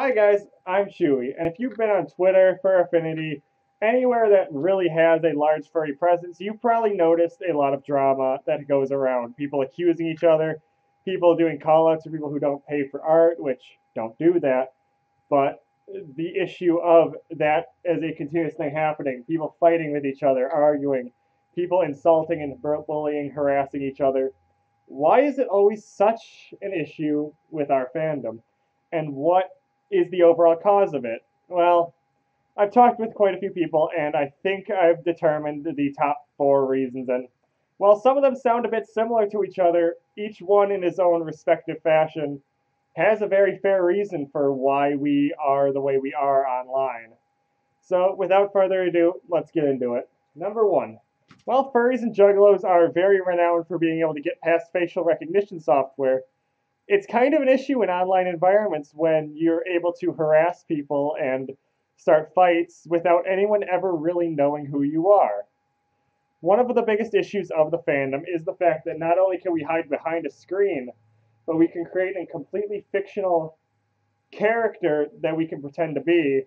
Hi guys, I'm Chewy, and if you've been on Twitter, Fur Affinity, anywhere that really has a large furry presence, you've probably noticed a lot of drama that goes around. People accusing each other, people doing call-outs to people who don't pay for art, which don't do that, but the issue of that as a continuous thing happening, people fighting with each other, arguing, people insulting and bullying, harassing each other. Why is it always such an issue with our fandom? And what is the overall cause of it? Well, I've talked with quite a few people, and I think I've determined the top four reasons. And while some of them sound a bit similar to each other, each one in his own respective fashion has a very fair reason for why we are the way we are online. So, without further ado, let's get into it. Number one. While furries and juggalos are very renowned for being able to get past facial recognition software, it's kind of an issue in online environments when you're able to harass people and start fights without anyone ever really knowing who you are. One of the biggest issues of the fandom is the fact that not only can we hide behind a screen, but we can create a completely fictional character that we can pretend to be,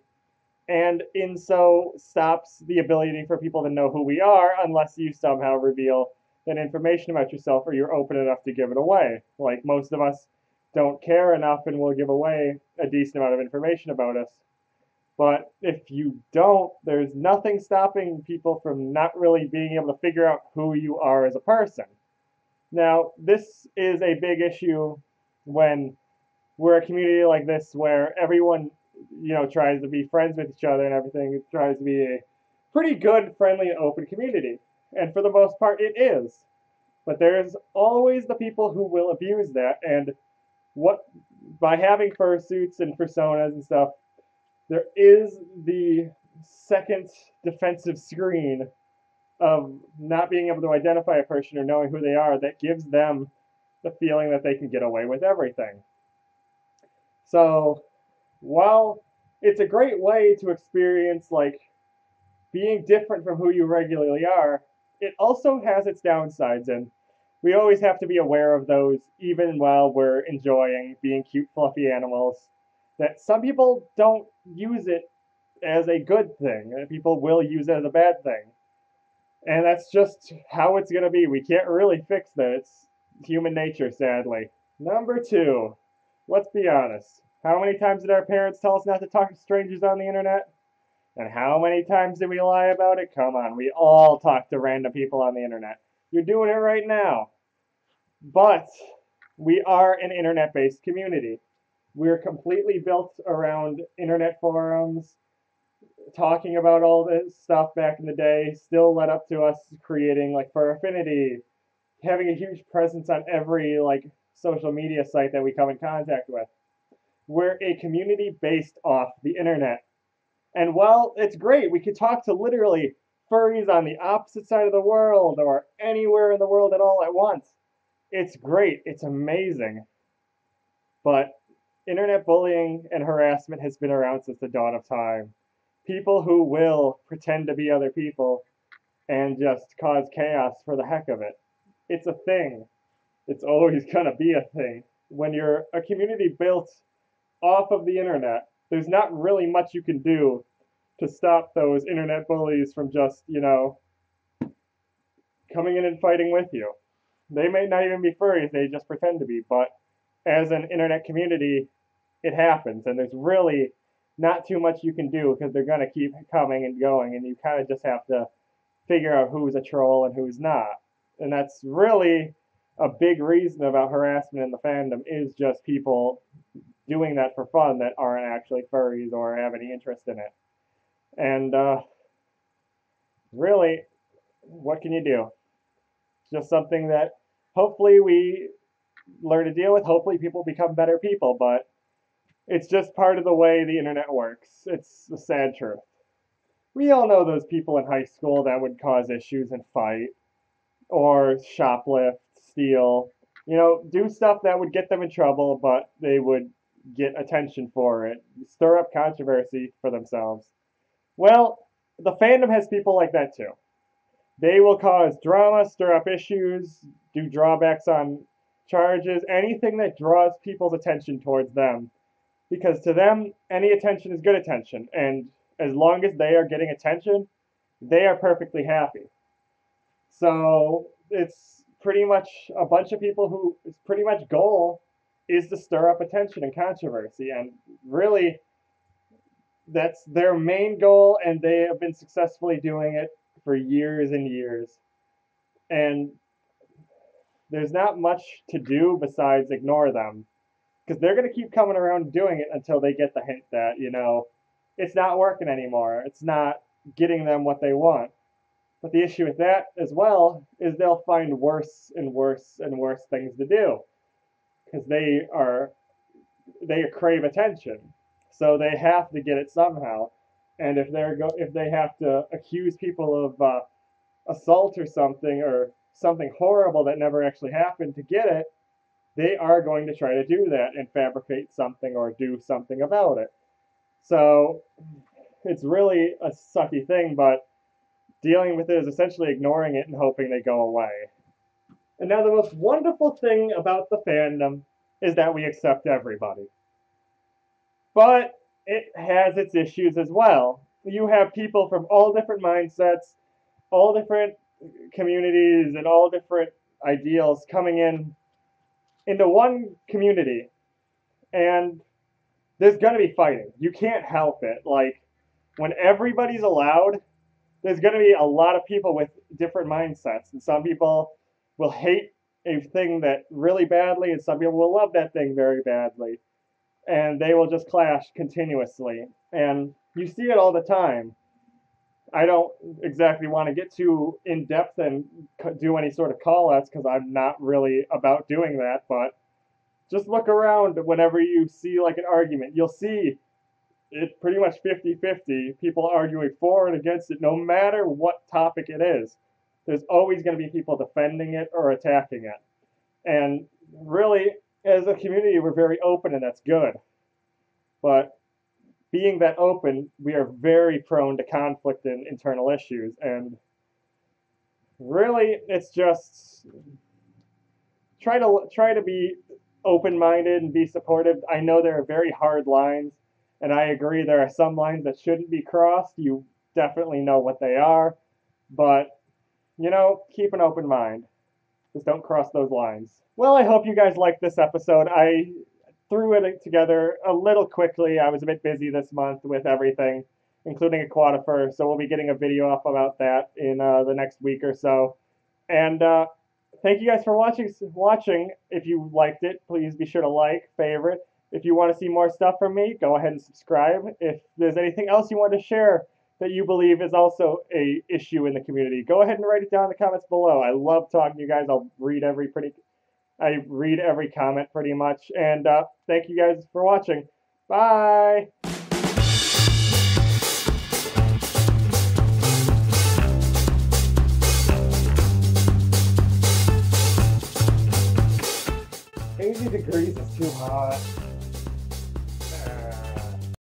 and in so stops the ability for people to know who we are unless you somehow reveal that information about yourself or you're open enough to give it away. Like most of us don't care enough and will give away a decent amount of information about us. But if you don't, there's nothing stopping people from not really being able to figure out who you are as a person. Now, this is a big issue when we're a community like this where everyone, tries to be friends with each other and everything. It tries to be a pretty good, friendly, and open community. And for the most part, it is. But there's always the people who will abuse that. And what by having fursuits and personas and stuff, there is the second defensive screen of not being able to identify a person or knowing who they are that gives them the feeling that they can get away with everything. So while it's a great way to experience like being different from who you regularly are, it also has its downsides, and we always have to be aware of those even while we're enjoying being cute, fluffy animals. That some people don't use it as a good thing, and people will use it as a bad thing. And that's just how it's going to be. We can't really fix that. It's human nature, sadly. Number two, let's be honest. How many times did our parents tell us not to talk to strangers on the internet? And how many times did we lie about it? Come on, we all talk to random people on the internet. You're doing it right now. But we are an internet based community. We're completely built around internet forums, talking about all this stuff back in the day, still led up to us creating like Fur Affinity, having a huge presence on every like social media site that we come in contact with. We're a community based off the internet. And while it's great, we could talk to literally furries on the opposite side of the world or anywhere in the world at all at once. It's great, it's amazing. But internet bullying and harassment has been around since the dawn of time. People who will pretend to be other people and just cause chaos for the heck of it. It's a thing. It's always gonna be a thing. When you're a community built off of the internet, there's not really much you can do to stop those internet bullies from just, coming in and fighting with you. They may not even be furries, they just pretend to be, but as an internet community, it happens, and there's really not too much you can do because they're going to keep coming and going, and you kind of just have to figure out who's a troll and who's not. And that's really a big reason about harassment in the fandom is just people doing that for fun that aren't actually furries or have any interest in it. And really, what can you do? It's just something that hopefully we learn to deal with. Hopefully, people become better people, but it's just part of the way the internet works. It's the sad truth. We all know those people in high school that would cause issues and fight, or shoplift, steal, do stuff that would get them in trouble, but they would get attention for it, stir up controversy for themselves. Well, the fandom has people like that too. They will cause drama, stir up issues, do drawbacks on charges, anything that draws people's attention towards them. because to them, any attention is good attention, and as long as they are getting attention, they are perfectly happy. So it's pretty much a bunch of people whose pretty much goal is to stir up attention and controversy, and really that's their main goal, and they have been successfully doing it for years and years. And there's not much to do besides ignore them, because they're going to keep coming around doing it until they get the hint that, it's not working anymore. It's not getting them what they want. But the issue with that as well is they'll find worse and worse and worse things to do, because they crave attention, so they have to get it somehow. And if they have to accuse people of assault or something horrible that never actually happened to get it, they are going to try to do that and fabricate something or do something about it. So it's really a sucky thing, but dealing with it is essentially ignoring it and hoping they go away. And now the most wonderful thing about the fandom is that we accept everybody. But it has its issues as well. You have people from all different mindsets, all different communities, and all different ideals coming into one community. And there's going to be fighting. You can't help it. Like, when everybody's allowed, there's going to be a lot of people with different mindsets. And some people will hate a thing that really badly, and some people will love that thing very badly. And they will just clash continuously. And you see it all the time. I don't exactly want to get too in depth and do any sort of call outs, because I'm not really about doing that, but just look around whenever you see like an argument. You'll see it's pretty much 50-50, people arguing for and against it, no matter what topic it is. There's always going to be people defending it or attacking it. And really, as a community, we're very open, and that's good. But being that open, we are very prone to conflict and internal issues. And really, it's just try to be open-minded and be supportive. I know there are very hard lines, and I agree there are some lines that shouldn't be crossed. You definitely know what they are. But, keep an open mind. Just don't cross those lines. Well, I hope you guys liked this episode. I threw it together a little quickly. I was a bit busy this month with everything, including a quadifer, so we'll be getting a video up about that in the next week or so. And thank you guys for watching. If you liked it, please be sure to like, favorite. If you want to see more stuff from me, go ahead and subscribe. If there's anything else you want to share that you believe is also a issue in the community, go ahead and write it down in the comments below. I love talking to you guys. I read every comment pretty much. And thank you guys for watching. Bye! Degrees is too hot.